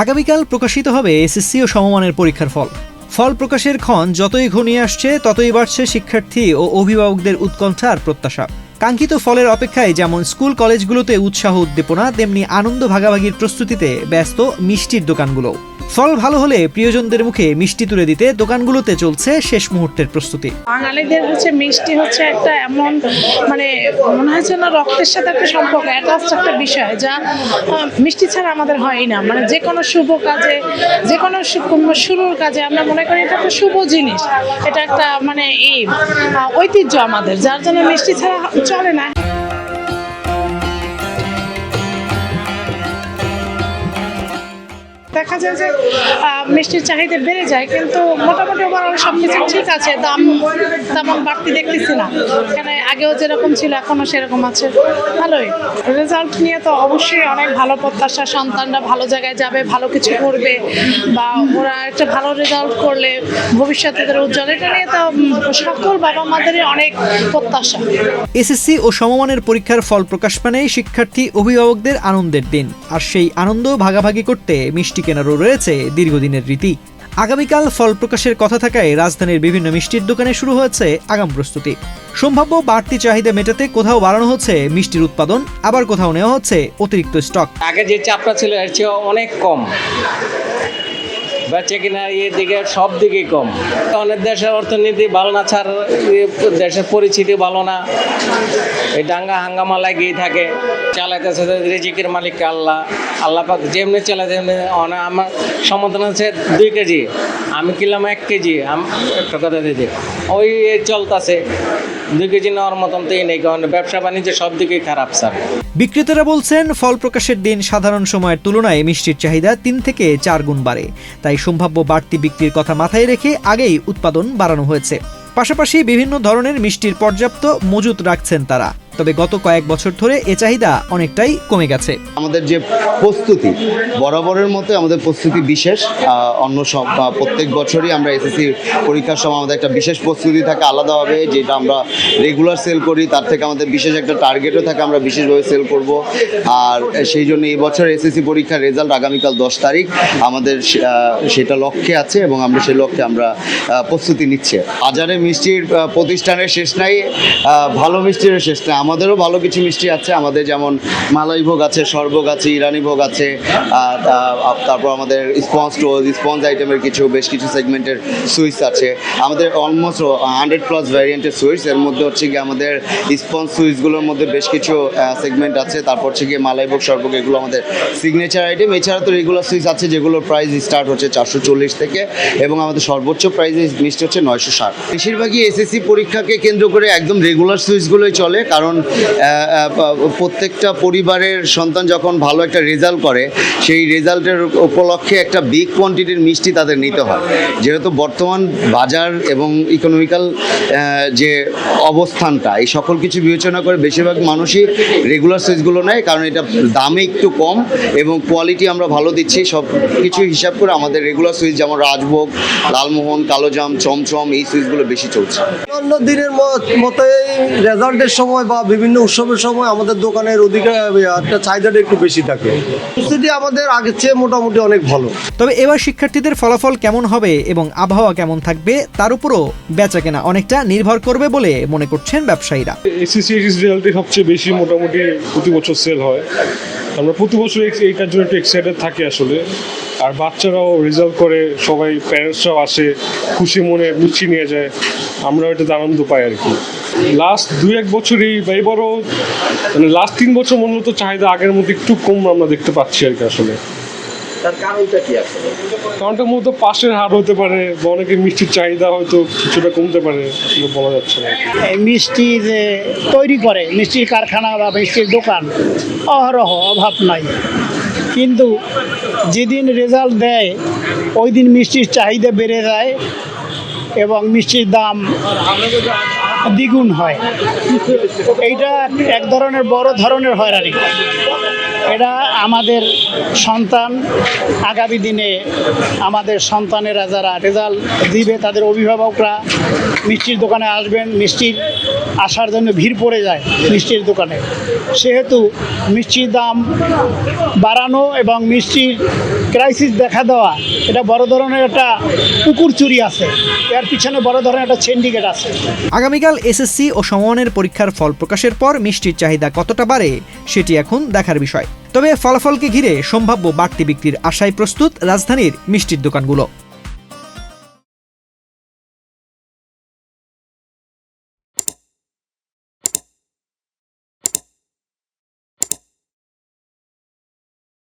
আগামীকাল প্রকাশিত হবে এসএসসি ও সমমানের পরীক্ষার ফল প্রকাশের ক্ষণ যতই ঘনিয়ে আসছে ততই বাড়ছে শিক্ষার্থী ও অভিভাবকদের উৎকণ্ঠা আর প্রত্যাশা। কাঙ্ক্ষিত ফলের অপেক্ষায় যেমন স্কুল কলেজগুলোতে উৎসাহ উদ্দীপনা, তেমনি আনন্দ ভাগাভাগির প্রস্তুতিতে ব্যস্ত মিষ্টির দোকানগুলো। ফল ভালো হলে প্রিয়জনদের মুখে মিষ্টি তুলে দিতে দোকানগুলোতে চলছে শেষ মুহূর্তের প্রস্তুতি। বাঙালিদের মিষ্টি হচ্ছে একটা এমন মনে হয় যেন রক্তের সাথে একটা সম্পর্ক, অ্যাটাচড একটা বিষয়, যা মিষ্টি ছাড়া আমাদের হয় না। যে কোনো শুভ কাজে, যে কোনো শুরুর কাজে আমরা মনে করি এটা একটা শুভ জিনিস, এটা একটা ঐতিহ্য আমাদের, যার জন্য মিষ্টি ছাড়া চলে না। দেখা যায় যে মিষ্টির চাহিদা বেড়ে যায়, কিন্তু মোটামুটি ওভারঅল সব কিছু ঠিক আছে, দাম তেমন বাড়তি দেখতেছি না। এখানে আগেও যেরকম ছিল এখনও সেরকম আছে, ভালোই। রেজাল্ট নিয়ে তো অবশ্যই অনেক ভালো প্রত্যাশা, সন্তানরা ভালো জায়গায় যাবে, ভালো কিছু করবে, বা ওরা একটা ভালো রেজাল্ট করলে ভবিষ্যতে তাদের উজ্জ্বল, এটা নিয়ে তো সকল বাবা মাদেরই অনেক প্রত্যাশা। এসএসসি ও সমমানের পরীক্ষার ফল প্রকাশ মানেই শিক্ষার্থী অভিভাবকদের আনন্দের দিন, আর সেই আনন্দ ভাগাভাগি করতে মিষ্টি কেনারও রয়েছে দীর্ঘদিনের রীতি। আগামীকাল ফল প্রকাশের কথা থাকায় রাজধানীর বিভিন্ন মিষ্টির দোকানে শুরু হয়েছে আগাম প্রস্তুতি। সম্ভাব্য বাড়তি চাহিদা মেটাতে কোথাও বাড়ানো হচ্ছে মিষ্টির উৎপাদন, আবার কোথাও নেওয়া হচ্ছে অতিরিক্ত স্টক। আগে যে চাপটা ছিল এর চেয়ে অনেক কম, বেচে কিনা দিকে সব দিকেই কম। অনেক দেশের অর্থনীতি ভালো না, ছাড় দেশের পরিস্থিতি ভালো না, এই দাঙ্গা হাঙ্গামা লাগিয়েই থাকে। চালাইতেছে রিজিকের মালিক আল্লাহ পাক, যেমনি চালায় তেমনি। আমার সমাধান হচ্ছে 2 কেজি, আমি কিনলাম 1 কেজি, একটা কথা দিদি ওই চলতেছে। 2 কেজি নেওয়ার মতন তো নেই, কারণ ব্যবসা বাণিজ্য সব দিকেই খারাপ স্যার। বিক্রেতারা বলছেন ফল প্রকাশের দিন সাধারণ সময়ের তুলনায় মিষ্টির চাহিদা 3 থেকে 4 গুণ বাড়ে, তাই সম্ভাব্য বাড়তি বিক্রির কথা মাথায় রেখে আগেই উৎপাদন বাড়ানো হয়েছে। পাশাপাশি বিভিন্ন ধরনের মিষ্টির পর্যাপ্ত মজুত রাখছেন তারা, তবে গত কয়েক বছর ধরে এ চাহিদা অনেকটাই কমে গেছে। আমাদের যে প্রস্তুতি বরাবরের মতো আমাদের প্রস্তুতি বিশেষ, অন্য সব প্রত্যেক বছরই আমরা এসএসসি পরীক্ষার সময় আমাদের একটা বিশেষ প্রস্তুতি থাকে আলাদাভাবে, যেটা আমরা রেগুলার সেল করি, তার থেকে আমাদের বিশেষ একটা টার্গেটও থাকে, আমরা বিশেষভাবে সেল করব। আর সেই জন্য এই বছর এসএসসি পরীক্ষার রেজাল্ট আগামীকাল 10 তারিখ, আমাদের সেটা লক্ষ্যে আছে এবং আমরা সেই লক্ষ্যে আমরা প্রস্তুতি নিচ্ছি। বাজারে মিষ্টির প্রতিষ্ঠানের শেষ নাই, ভালো মিষ্টিরও শেষ নাই। আমাদেরও ভালো কিছু মিষ্টি আছে, আমাদের যেমন মালাই ভোগ আছে, সরভোগ আছে, ইরানি ভোগ আছে, তারপর আমাদের স্পঞ্জ আইটেমের বেশ কিছু সেগমেন্টের সুইটস আছে। আমাদের অলমোস্ট 100+ ভ্যারিয়েন্টের সুইটস, এর মধ্যে হচ্ছে গিয়ে আমাদের স্পঞ্জ সুইটসগুলোর মধ্যে বেশ কিছু সেগমেন্ট আছে। তারপর হচ্ছে গিয়ে মালাই ভোগ, সরভোগ, এগুলো আমাদের সিগনেচার আইটেম। এছাড়া তো রেগুলার সুইটস আছে, যেগুলোর প্রাইস স্টার্ট হচ্ছে 440 থেকে, এবং আমাদের সর্বোচ্চ প্রাইস মিষ্টি হচ্ছে 960। বেশিরভাগই এসএসসি পরীক্ষাকে কেন্দ্র করে একদম রেগুলার সুইটসগুলোই চলে, কারণ প্রত্যেকটা পরিবারের সন্তান যখন ভালো একটা রেজাল্ট করে, সেই রেজাল্টের উপলক্ষে একটা বিগ কোয়ান্টিটির মিষ্টি তাদের নিতে হয়। যেহেতু বর্তমান বাজার এবং ইকোনমিক্যাল যে অবস্থানটা, এই সকল কিছু বিবেচনা করে বেশিরভাগ মানুষই রেগুলার সুইটসগুলো নেয়, কারণ এটা দামে একটু কম এবং কোয়ালিটি আমরা ভালো দিচ্ছি। সব কিছু হিসাব করে আমাদের রেগুলার সুইটস যেমন রাজভোগ, লালমোহন, কালোজাম, চমচম, এই সুইটসগুলো বেশি চলছে। অন্য দিনের মতোই রেজাল্টের সময় বা বিভিন্ন উৎসবের সময় আমাদের দোকানের একটা চাহিদাটা একটু বেশি থাকে। পরিস্থিতি আমাদের আগের চেয়ে মোটামুটি অনেক ভালো। তবে এবার শিক্ষার্থীদের ফলাফল কেমন হবে এবং আবহাওয়া কেমন থাকবে তার উপরও বেচাকেনা অনেকটা নির্ভর করবে বলে মনে করছেন ব্যবসায়ীরা। এসএসসি রেজাল্টে সবচেয়ে বেশি মোটামুটি প্রতি বছর সেল হয়। আমরা প্রতি বছর এইটার জন্য একটু এক্সাইটেড থাকি আসলে। আর বাচ্চারাও রেজাল্ট করে, সবাই প্যারেন্টসরাও আসে, খুশি মনে মিষ্টি নিয়ে যায়, আমরাও এটাতে আনন্দ পাই আর কি। লাস্ট 2-1 বছরই বা এবারও মানে লাস্ট 3 বছর মূলত চাহিদা আগের মধ্যে একটু কম আমরা দেখতে পাচ্ছি আর কি আসলে। তার কারণটা কি আছে? কারণটা মূলত পাশের হার হতে পারে, বা অনেকের মিষ্টির চাহিদা হয়তো কিছুটা কমতে পারে, আসলে বলা যাচ্ছে না। মিষ্টি যে তৈরি করে, মিষ্টির কারখানা বা মিষ্টির দোকান অহরহ, অভাব নাই, কিন্তু যেদিন রেজাল্ট দেয় ওই দিন মিষ্টির চাহিদা বেড়ে যায় এবং মিষ্টির দাম দ্বিগুণ হয়। এইটা এক ধরনের বড় ধরনের হয়রানি। এটা আমাদের সন্তান, আগামী দিনে আমাদের সন্তানেরা যারা রেজাল্ট দিবে তাদের অভিভাবকরা মিষ্টির দোকানে আসবেন, মিষ্টির আসার জন্য ভিড় পড়ে যায় মিষ্টির দোকানে। সেহেতু মিষ্টির দাম বাড়ানো এবং মিষ্টির ক্রাইসিস দেখা দেওয়া, এটা বড় ধরনের একটা পুকুর চুরি আছে, এর পিছনে বড় ধরনের একটা সিন্ডিকেট আছে। আগামীকাল এসএসসি ও সমমানের পরীক্ষার ফল প্রকাশের পর মিষ্টির চাহিদা কতটা বাড়ে সেটি এখন দেখার বিষয়। তবে ফলাফলকে ঘিরে সম্ভাব্য বাড়তি বিক্রির আশায় প্রস্তুত রাজধানীর মিষ্টির দোকানগুলো।